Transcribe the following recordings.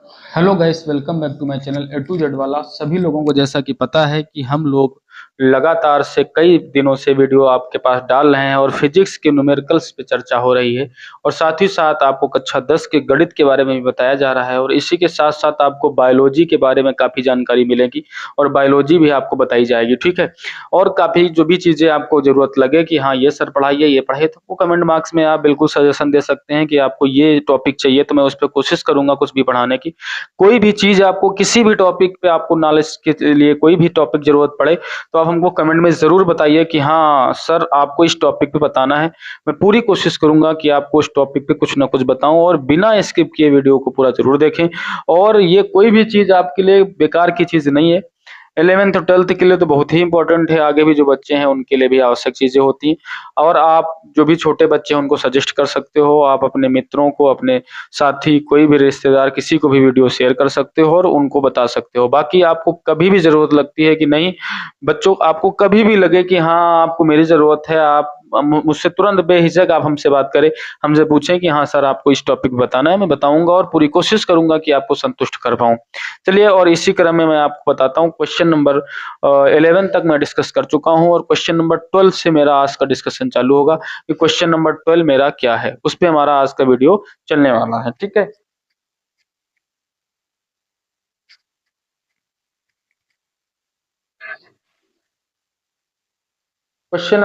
Hello guys, welcome back to my channel A to Z वाला। सभी लोगों को जैसा कि पता है कि हम लोग लगातार से कई दिनों से वीडियो आपके पास डाल रहे हैं और फिजिक्स के न्यूमेरिकल्स पे चर्चा हो रही है और साथ ही साथ आपको कक्षा 10 के गणित के बारे में भी बताया जा रहा है और इसी के साथ साथ आपको बायोलॉजी के बारे में काफ़ी जानकारी मिलेगी और बायोलॉजी भी आपको बताई जाएगी, ठीक है। और काफ़ी जो भी चीज़ें आपको ज़रूरत लगे कि हाँ ये सर पढ़ाइए, ये पढ़ाइए, तो वो कमेंट बॉक्स में आप बिल्कुल सजेशन दे सकते हैं कि आपको ये टॉपिक चाहिए, तो मैं उस पर कोशिश करूंगा कुछ भी पढ़ाने की। कोई भी चीज़ आपको किसी भी टॉपिक पे आपको नॉलेज के लिए कोई भी टॉपिक ज़रूरत पड़े, तो आप हमको कमेंट में ज़रूर बताइए कि हाँ, सर आपको इस टॉपिक पे बताना है। मैं पूरी कोशिश करूँगा कि आपको उस टॉपिक पे कुछ ना कुछ बताऊँ और बिना स्किप किए वीडियो को पूरा ज़रूर देखें। और ये कोई भी चीज़ आपके लिए बेकार की चीज़ नहीं है। 11th और 12th के लिए तो बहुत ही इम्पोर्टेंट है, आगे भी जो बच्चे हैं उनके लिए भी आवश्यक चीज़ें होती हैं। और आप जो भी छोटे बच्चे हैं उनको सजेस्ट कर सकते हो, आप अपने मित्रों को, अपने साथी, कोई भी रिश्तेदार, किसी को भी वीडियो शेयर कर सकते हो और उनको बता सकते हो। बाकी आपको कभी भी ज़रूरत लगती है कि नहीं, बच्चों आपको कभी भी लगे कि हाँ, आपको मेरी ज़रूरत है, आप मुझसे तुरंत बेहिचक आप हमसे बात करें, हमसे पूछें कि हाँ सर आपको इस टॉपिक बताना है, मैं बताऊँगा और पूरी कोशिश करूँगा कि आपको संतुष्ट कर पाऊँ। चलिए, और इसी क्रम में मैं आपको बताता हूँ क्वेश्चन नंबर 11 तक मैं डिस्कस कर चुका हूँ और क्वेश्चन नंबर 12 से मेरा आज का डिस्कशन चालू होगा कि क्वेश्चन नंबर 12 मेरा क्या है, उस पे हमारा आज का वीडियो चलने वाला है, ठीक है। क्वेश्चन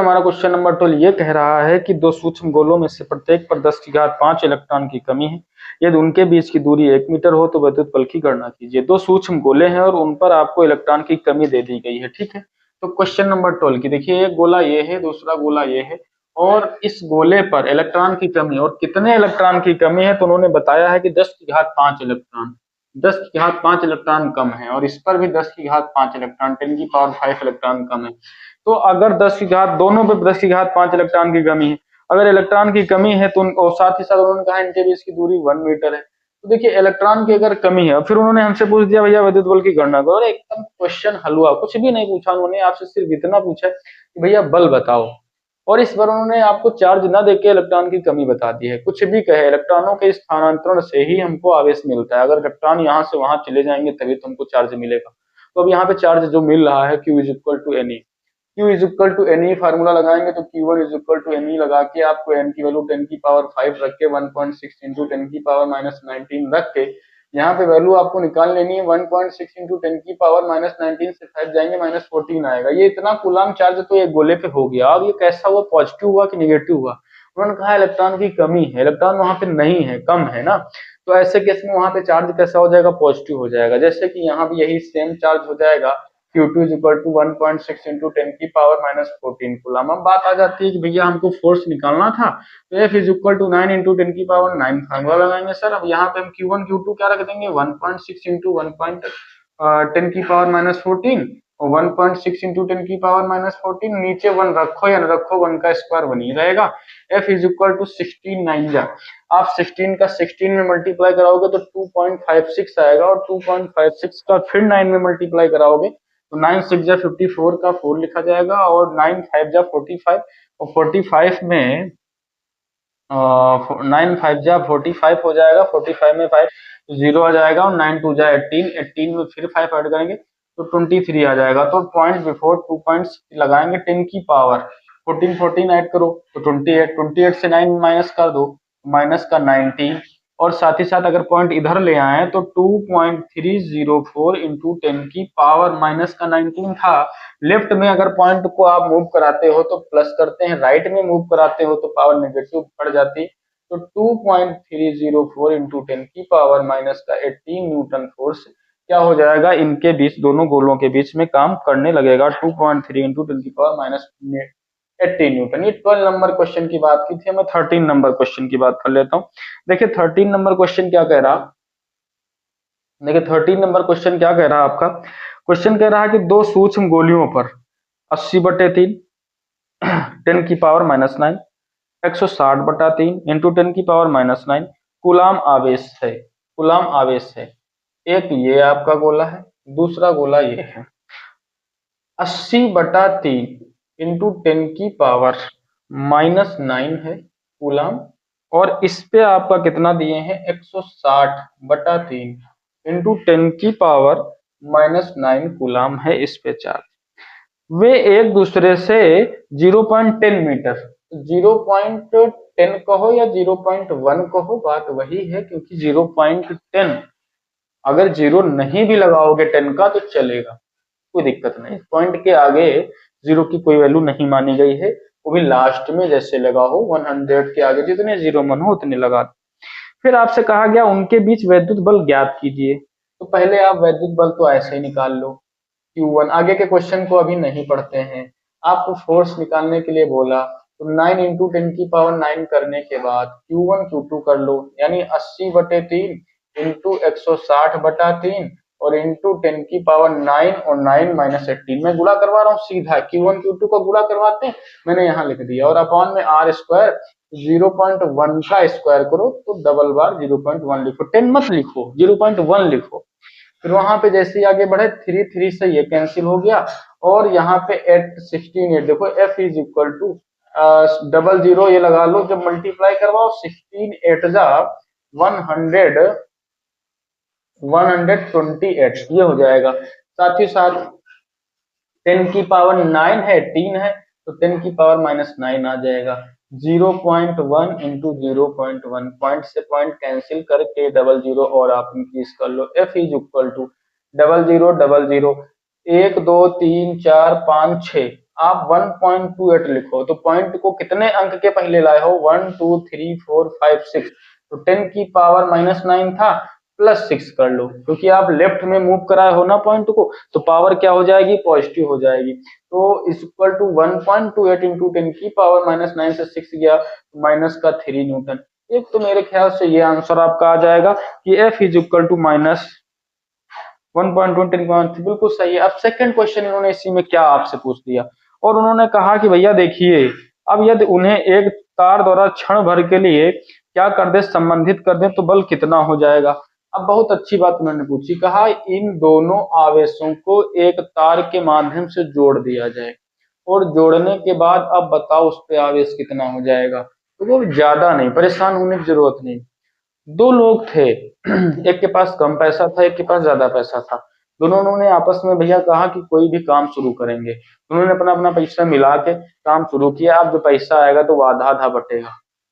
नंबर 12 ये कह रहा है कि दो सूक्ष्म गोलों में से प्रत्येक पर 10 की घात 5 इलेक्ट्रॉन की कमी है। यदि उनके बीच की दूरी 1 मीटर हो तो विद्युत बल की गणना कीजिए। दो सूक्ष्म गोले हैं और उन पर आपको इलेक्ट्रॉन की कमी दे दी गई है, ठीक है। तो क्वेश्चन नंबर 12 की देखिए, एक गोला ये है, दूसरा गोला ये है और इस गोले पर इलेक्ट्रॉन की कमी, और कितने इलेक्ट्रॉन की कमी है तो उन्होंने बताया है कि 10 की घात 5 इलेक्ट्रॉन। 10 की घात 5 इलेक्ट्रॉन कम है और इस पर भी 10 की घात 5 इलेक्ट्रॉन, 10 की पावर 5 इलेक्ट्रॉन कम है। तो अगर 10 की घात, दोनों पे 10 की घात 5 इलेक्ट्रॉन की कमी है, अगर इलेक्ट्रॉन की कमी है तो और साथ ही साथ उन्होंने कहा इनके बीच की दूरी 1 मीटर है, तो देखिए इलेक्ट्रॉन की अगर कमी है, फिर उन्होंने हमसे पूछ दिया भैया विद्युत बल की गणना करो। और एकदम क्वेश्चन हलवा, कुछ भी नहीं पूछा उन्होंने, आपसे सिर्फ इतना पूछा कि भैया बल बताओ। और इस बार उन्होंने आपको चार्ज ना देके इलेक्ट्रॉन की कमी बता दी है। कुछ भी कहे, इलेक्ट्रॉनों के स्थानांतरण से ही हमको आवेश मिलता है। अगर इलेक्ट्रॉन यहाँ से वहां चले जाएंगे तभी तो हमको चार्ज मिलेगा। तो अब यहाँ पे चार्ज जो मिल रहा है, Q is equal to N E. Q is equal to N E formula लगाएंगे तो Q1 is equal to N E लगा के आपको n की वैल्यू 10 की पावर 5 रख के 1.6 इंटू 10 की पावर माइनस 19 रख के यहाँ पे वैल्यू आपको निकाल लेनी है। 1.6 इंटू 10 की पावर माइनस 19 से 5 जाएंगे, माइनस 14 आएगा। ये इतना कूलाम चार्ज तो एक गोले पे हो गया। अब ये कैसा हुआ, पॉजिटिव हुआ कि निगेटिव हुआ? उन्होंने कहा इलेक्ट्रॉन की कमी है, इलेक्ट्रॉन वहां पे नहीं है, कम है ना। तो ऐसे केस में वहां पे चार्ज कैसा हो जाएगा, पॉजिटिव हो जाएगा। जैसे कि यहाँ भी यही सेम चार्ज हो जाएगा, Q2 is equal to 1.6 into 10 की पावर माइनस 14 कूलम। अब बात आ जाती है कि भैया हमको फोर्स निकालना था, तो F is equal to 9 into 10 की पावर 9 फार्मूला लगाएंगे सर। अब यहाँ पे हम Q1 Q2 क्या रख देंगे, 1.6 इंटू 1.10 की पावर माइनस 14 और 1.6 इंटू 10 की पावर माइनस 14, नीचे 1 रखो या न रखो, 1 का स्क्वायर 1 ही रहेगा। F इज इक्वल टू 16 9 जा, आप 16 का 16 में मल्टीप्लाई कराओगे तो 2.56 आएगा और 2.56 का फिर 9 में मल्टीप्लाई कराओगे तो 9 6 जा 54 का 4 लिखा जाएगा और 9 5 जा 45 और 45 में 9 5 जा 45 हो जाएगा, 45 में 5 जीरो आ जाएगा और 9 2 जा 18, 18 में फिर 5 ऐड करेंगे तो 23 आ जाएगा। तो पॉइंट बिफोर 2 पॉइंट्स लगाएंगे, 10 की पावर 14 14 ऐड करो तो 28, 28 से 9 माइनस कर दो, माइनस का 19। और साथ ही साथ अगर पॉइंट इधर ले आए तो 2.304 इंटू 10 की पावर माइनस का 19 था। लेफ्ट में अगर पॉइंट को आप मूव कराते हो तो प्लस करते हैं, राइट में मूव कराते हो तो पावर नेगेटिव बढ़ जाती। तो 2.304 इंटू 10 की पावर माइनस का 18 न्यूटन फोर्स क्या हो जाएगा, इनके बीच, दोनों गोलों के बीच में काम करने लगेगा। 2.3 इंटू 10 की पावर माइनस 80 न्यूटन। ये 12 नंबर क्वेश्चन की बात की थी, मैं 13 नंबर क्वेश्चन की बात कर लेता हूँ। देखिए 13 नंबर क्वेश्चन क्या कह रहा, देखिए 13 नंबर क्वेश्चन क्या कह रहा है आपका। क्वेश्चन कह रहा है कि दो सूक्ष्म गोलियों पर 80/3 10 की पावर माइनस 9, 160/3 इंटू 10 की पावर माइनस 9 कूलाम आवेश है, कूलाम आवेश है। एक ये आपका गोला है, दूसरा गोला ये है। 80/3 इंटू 10 की पावर माइनस 9 है कूलाम, और इस पे आपका कितना दिए हैं, 160/3 इंटू 10⁻⁹ कूलाम है इस पे चार्ज। वे एक दूसरे से 0.10 मीटर, 0.10 कहो या 0.1 कहो, बात वही है, क्योंकि 0.10 अगर 0 नहीं भी लगाओगे 10 का तो चलेगा, कोई दिक्कत नहीं। पॉइंट के आगे 0 की कोई वैल्यू नहीं मानी गई है, वो भी लास्ट में जैसे लगा हो, 100 के आगे जितने 0 मन हो उतने लगा दो। फिर आपसे कहा गया उनके बीच वैद्युत बल ज्ञात कीजिए। तो पहले आप वैद्युत बल तो ऐसे ही निकाल लो, Q1। आगे के क्वेश्चन को अभी नहीं पढ़ते हैं, आपको फोर्स निकालने के लिए बोला, तो 9 इंटू 10⁹ करने के बाद Q1 Q2 कर लो, यानी 80/3 इंटू 160/3 और इंटू 10⁹ और 9 माइनस 18 में गुणा करवा रहा हूँ सीधा, Q1 Q2 का गुणा करवाते हैं, मैंने यहाँ लिख दिया। और अपॉन में R स्क्वायर 0.1 का स्क्वायर करो तो डबल बार 0.1 लिखो, 10 मत लिखो, 0.1 लिखो। फिर वहां पे जैसे ही आगे बढ़े 3 3 से ये कैंसिल हो गया, और यहाँ पे 8 16 8 देखो F इज इक्वल टू 00 ये लगा लो, जब मल्टीप्लाई करवाओ 16 8 जा 128 ये हो जाएगा। साथ ही साथ 10⁹ है 18 है, तो 10⁻⁹ आ जाएगा। 0.1 इंटू 0.1, पॉइंट से पॉइंट कैंसिल करके 00 और आप इंक्रीज कर लो। F इज इक्वल टू 0000 1 2 3 4 5 6, आप 1.28 लिखो। तो पॉइंट को कितने अंक के पहले लाए हो, 1 2 3 4 5 6, तो 10⁻⁹ था, +6 कर लो, क्योंकि आप लेफ्ट में मूव कराए हो ना पॉइंट को, तो पावर क्या हो जाएगी, पॉजिटिव हो जाएगी। तो इज इक्वल टू 1.28 इंटू 10⁻⁹ से 6 गया, माइनस का 3 न्यूटन। एक तो मेरे ख्याल से ये आंसर आपका आ जाएगा कि F इज इक्वल टू -1.20, बिल्कुल सही है। अब सेकंड क्वेश्चन इन्होंने इसी में क्या आपसे पूछ दिया, और उन्होंने कहा कि भैया देखिए, अब यदि उन्हें एक तार द्वारा क्षण भर के लिए क्या कर दे, संबंधित कर दे, तो बल कितना हो जाएगा। अब बहुत अच्छी बात उन्होंने पूछी, कहा इन दोनों आवेशों को एक तार के माध्यम से जोड़ दिया जाए, और जोड़ने के बाद अब बताओ उस पे आवेश कितना हो जाएगा। तो वो ज्यादा नहीं, परेशान होने की जरूरत नहीं। दो लोग थे, एक के पास कम पैसा था, एक के पास ज्यादा पैसा था। दोनों ने आपस में भैया कहा कि कोई भी काम शुरू करेंगे। उन्होंने अपना अपना पैसा मिला के काम शुरू किया। अब जो पैसा आएगा तो वो आधा आधा बटेगा,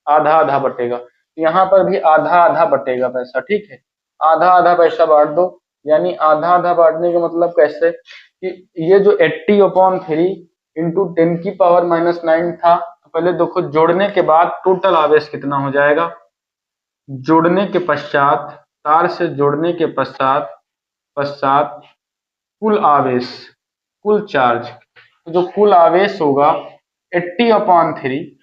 आधा आधा बटेगा। यहाँ पर भी आधा आधा बटेगा पैसा, ठीक है, आधा आधा पैसा बांट दो। यानी आधा आधा बांटने का मतलब कैसे, कि ये जो 80/3 इंटू 10⁻⁹ था, तो पहले देखो जोड़ने के बाद टोटल आवेश कितना हो जाएगा। जोड़ने के पश्चात, तार से जोड़ने के पश्चात पश्चात कुल आवेश, कुल चार्ज, तो जो कुल आवेश होगा 80/3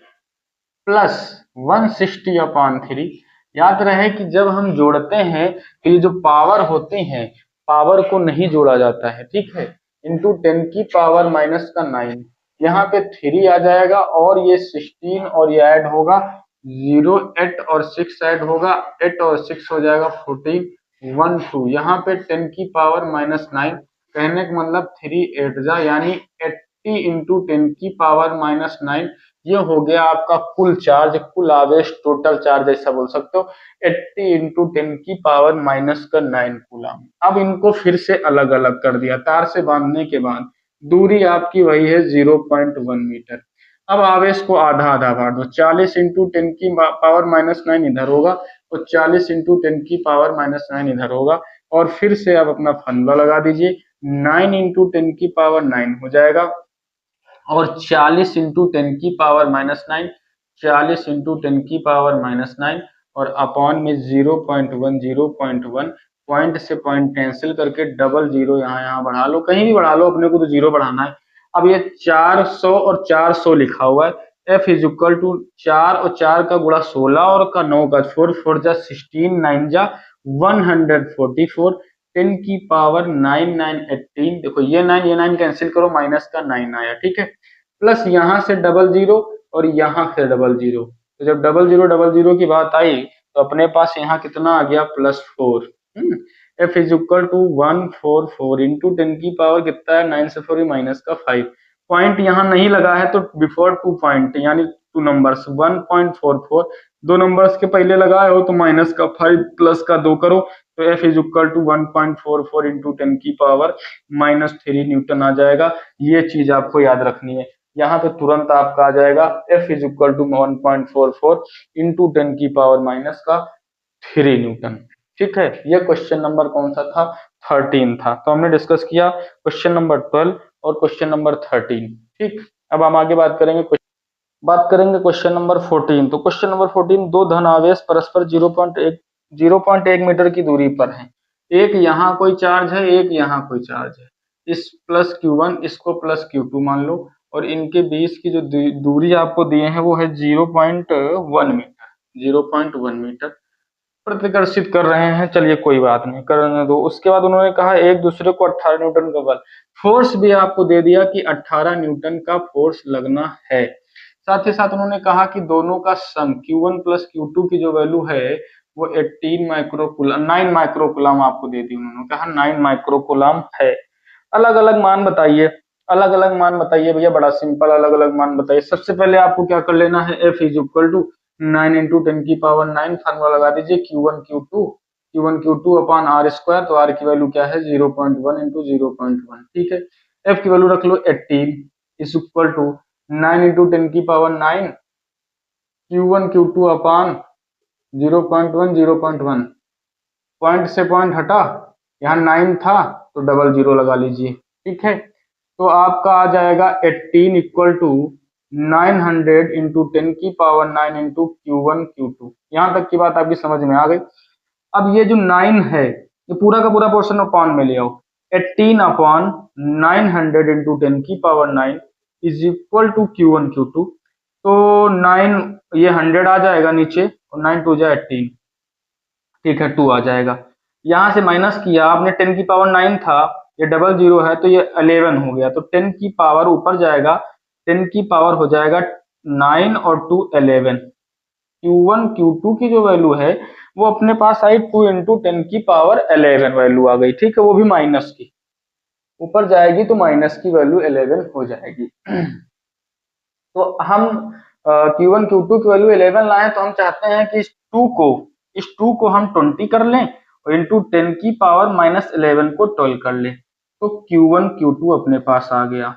प्लस 160/3। याद रहे कि जब हम जोड़ते हैं तो ये जो पावर होती है, पावर को नहीं जोड़ा जाता है, ठीक है, इंटू 10⁻⁹ यहाँ पे 3 आ जाएगा, और ये 16 और ये ऐड होगा 0 8 और 6 ऐड होगा, 8 और 6 हो जाएगा 14 1 2। यहाँ पे 10⁻⁹ कहने का मतलब 3 8 जा, यानी 80 इंटू 10⁻⁹ ये हो गया आपका कुल चार्ज, कुल आवेश, टोटल चार्ज ऐसा बोल सकते हो, 80 इंटू 10⁻⁹ कूलम। अब इनको फिर से अलग अलग कर दिया, तार से बांधने के बाद दूरी आपकी वही है 0.1 मीटर। अब आवेश को आधा आधा बांट दो, 40 इंटू 10⁻⁹ इधर होगा, और 40 इंटू 10⁻⁹ इधर होगा, और फिर से आप अपना फंडा लगा दीजिए, 9 इंटू 10⁻⁹ हो जाएगा, और 40 इंटू 10⁻⁹, 40 इंटू 10⁻⁹, और अपॉन में 0.1 पॉइंट से पॉइंट कैंसिल करके डबल जीरो यहाँ बढ़ा लो, कहीं भी बढ़ा लो, अपने को तो जीरो बढ़ाना है। अब ये 400 और 400 लिखा हुआ है। F इज इक्वल टू 4 और 4 का गुणा 16 और का 9 का 4 4 जा 16 9 जा 144 10⁻⁹ 18। देखो ये 9 कैंसिल करो, माइनस का 9 आया, ठीक है, प्लस यहाँ से डबल जीरो और यहाँ से डबल जीरो, तो जब डबल जीरो की बात आई तो अपने पास यहाँ कितना आ गया, +4। F is equal to 144 into 10 की पावर कितना है, 9 से 4 माइनस का 5। पॉइंट यहाँ नहीं लगा है तो बिफोर 2 पॉइंट, यानी टू नंबर्स 1.44, दो नंबर्स के पहले लगाए हो तो माइनस का 5 प्लस का 2 करो तो F is equal to 1.44 into 10⁻³ newton आ जाएगा। ये चीज आपको याद रखनी है, यहाँ पे तुरंत आपका आ जाएगा F is equal to 1.44 into 10⁻³ newton. ठीक है, ये क्वेश्चन नंबर कौन सा था, 13 था। तो हमने डिस्कस किया क्वेश्चन नंबर 12 और क्वेश्चन नंबर 13। ठीक, अब हम आगे बात करेंगे क्वेश्चन नंबर 14। तो क्वेश्चन नंबर 14, दो धन आवेश परस्पर 0.1 मीटर की दूरी पर हैं। एक यहाँ कोई चार्ज है, एक यहाँ कोई चार्ज है। इस प्लस Q1 इसको प्लस Q2 मान लो, और इनके बीच की जो दूरी आपको दिए हैं वो है 0.1 मीटर, 0.1 मीटर प्रतिकर्षित कर रहे हैं। चलिए कोई बात नहीं, करने दो। उसके बाद उन्होंने कहा एक दूसरे को 18 न्यूटन का बल, फोर्स भी आपको दे दिया कि 18 न्यूटन का फोर्स लगना है। साथ ही साथ उन्होंने कहा कि दोनों का सम Q1 प्लस Q2 की जो वैल्यू है वो 18 माइक्रोकूलम 9 माइक्रोकूलम आपको दे दी। उन्होंने कहा 9 माइक्रोकूलम है। अलग अलग मान बताइए, अलग अलग मान बताइए भैया, बड़ा सिंपल, अलग अलग मान बताइए। सबसे पहले आपको क्या कर लेना है, F is equal to 9 into 10⁻⁹ formula लगा दीजिए Q1 Q2 upon R square. तो R की वैल्यू क्या है 0.1 इंटू 0.1। ठीक है, F की वैल्यू रख लो 18 is equal to 9 into 10⁻⁹ Q1 Q2 upon 0.1 0.1, point से पॉइंट हटा, यहाँ 9 था तो डबल जीरो लगा लीजिए। ठीक है, तो आपका आ जाएगा 18 equal to 900 into 10⁻⁹ into Q1 Q2। यहाँ तक की बात आपकी समझ में आ गई। अब ये जो 9 है ये पूरा का पूरा पोर्शन अपॉन में ले आओ, 18 upon 900 into 10⁻⁹ is equal to Q1 Q2। तो 9 ये 100 आ जाएगा नीचे, और 9 2 जा 18, ठीक है 2 आ जाएगा। यहाँ से माइनस किया आपने, 10⁻⁹ था, ये डबल जीरो है तो ये 11 हो गया। तो 10 की पावर ऊपर जाएगा, 10 की पावर हो जाएगा 9 और 2 11। Q1 Q2 की जो वैल्यू है वो अपने पास आई 2 इंटू 10⁻11 वैल्यू आ गई। ठीक है, वो भी माइनस की, ऊपर जाएगी तो माइनस की वैल्यू 11 हो जाएगी। तो हम Q1 Q2 की वैल्यू 11 लाएं, तो हम चाहते हैं कि इस 2 को हम 20 कर लें और इंटू 10⁻⁻11 को 12 कर लें, तो Q1 Q2 अपने पास आ गया।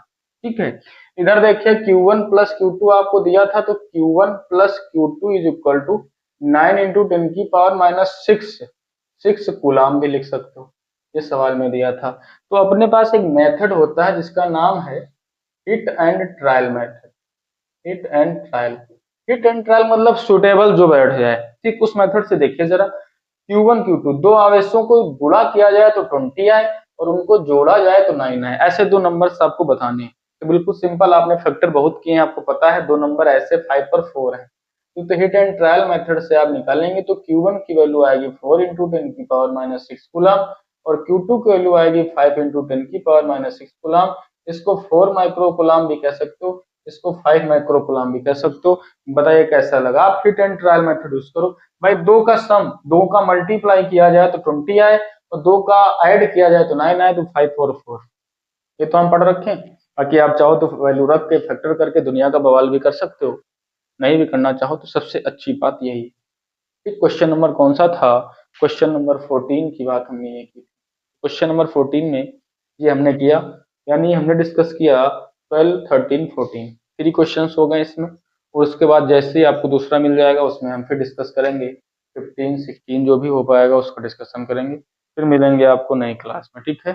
ठीक है, इधर देखिए Q1 प्लस Q2 आपको दिया था, तो Q1 plus Q2 is equal to 9 into 10⁻⁻6, 6 coulomb भी लिख सकते हो, ये सवाल में दिया था। तो अपने पास एक मेथड होता है जिसका नाम है hit and trial method. Hit and trial, hit and trial मतलब सुटेबल जो बैठ जाए। ठीक, उस मेथड से देखिए जरा, Q1 Q2 दो आवेशों को गुणा किया जाए तो 20 आए और उनको जोड़ा जाए तो 9 आए, ऐसे दो नंबर्स आपको बताने हैं। तो बिल्कुल सिंपल, आपने फैक्टर बहुत किए हैं, आपको पता है दो नंबर ऐसे 5 पर 4 है। तो हिट एंड ट्रायल मेथड से आप निकालेंगे तो Q1 की वैल्यू आएगी 4 इंटू 10⁻⁻6 कूलम, और Q2 की वैल्यू आएगी 5 इंटू 10⁻⁻6 कूलम। इसको 4 माइक्रो कूलम भी कह सकते हो, इसको 5 माइक्रो कूलम भी कह सकते हो। बताइए कैसा लगा, आप hit and trial method use करो। भाई दो का सम, दो का मल्टीप्लाई किया जाए तो 20 आए, और दो का ऐड किया जाए तो 9 आए, तो 5 4 4, ये तो हम पढ़ रखे हैं। बाकी आप चाहो तो वैल्यू रख के फैक्टर करके दुनिया का बवाल भी कर सकते हो, नहीं भी करना चाहो तो सबसे अच्छी बात यही है। ठीक, क्वेश्चन नंबर कौन सा था, क्वेश्चन नंबर 14 की बात हमने ये की। क्वेश्चन नंबर 14 में ये हमने किया, यानी हमने डिस्कस किया 12 13 14, 3 क्वेश्चंस हो गए इसमें। और उसके बाद जैसे ही आपको दूसरा मिल जाएगा उसमें हम फिर डिस्कस करेंगे, 15 16 जो भी हो पाएगा उसका डिस्कशन करेंगे। फिर मिलेंगे आपको नई क्लास में। ठीक है।